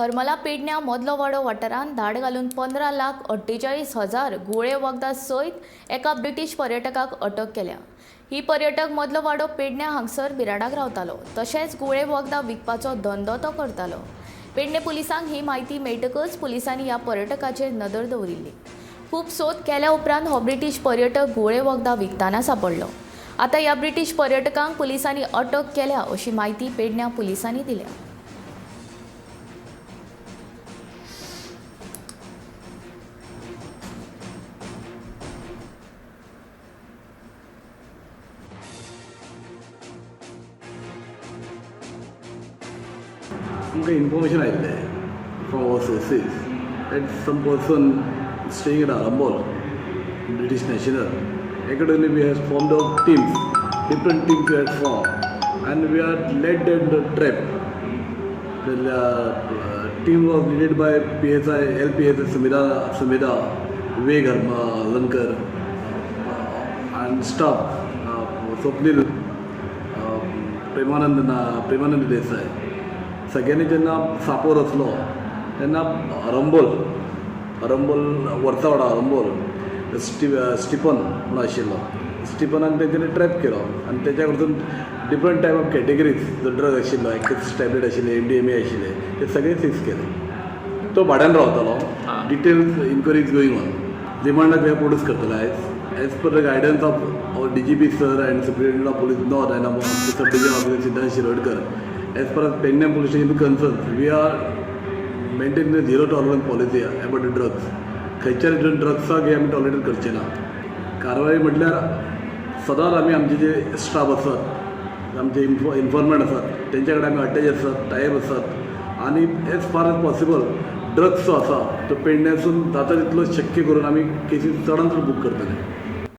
हरमला पेडण्या मदलो वाडो वाठारांत धाड घालून 15,48,000 गुळे वखदां सयत एका ब्रिटीश पर्यटकाक अटक केल्या। ही पर्यटक मदलो वाडो पेडण्या हांगसर बिराडाक रावतालो, तशेंच गुळे वखदां विकपाचो धंदो तो करतालो। पेडणे पुलिसांक ही म्हायती मेळटकच पुलिसांनी ह्या पर्यटकाचेर नदर दवरिल्ली। खूब सोद केल्या उपरांत हो ब्रिटीश पर्यटक गुळे वखदां विकताना सापडलो। आतां ह्या ब्रिटीश पर्यटकांक पुलिसांनी अटक केल्या अशी म्हायती पेडण्या पुलिसांनी दिल्या। Information from our sources that some person staying in Arambol, British national. Accordingly, we have formed out teams, different teams we have formed, and we are led in the trap. The team was led by PSI, LPS Sumida, Vivek Lankar, and staff, Swapnil, Premanand Desai. सगळ्यांनी जेन्ना सापोर असलो तेन्ना अरंबोल वर्सावाडा अरंबोल Stephen म्हणून आशिल्लो। स्टिफनान तेंच्यांनी trap केलो आनी तेच्या कडसून डिफरंट टायप ऑफ कॅटेगरीज जो ड्रग आशिल्लो, एक्स टॅबलेट आशिल्ले, MDMA आशिल्ले, ते सगळे सीज केले। तो भाड्यान रावतालो। Details inquiries going on. रिमांडाक हे प्रोड्यूस करतले आयज as per the guidance of our DGP sir and superintendent of police north and subdivision officer Siddhant Shirodkar. As far as Pernem police station is concerned, we are maintaining a zero tolerance policy about the drugs. खंयच्याय ड्रग्साक हे आमी tolerate करचे ना। कारवाई म्हटल्यार सदांच आमी आमचे जे स्टाफ आसात, आमचे इन्फॉर्मंट आसात, तेंच्या कडेन आमी अटॅच आसात, टायप आसात आनी as far as possible drugs जो आसा तो पेडण्यासून जाता तितलो शक्य करून आमी केसीस चडांत चड बूक करतले।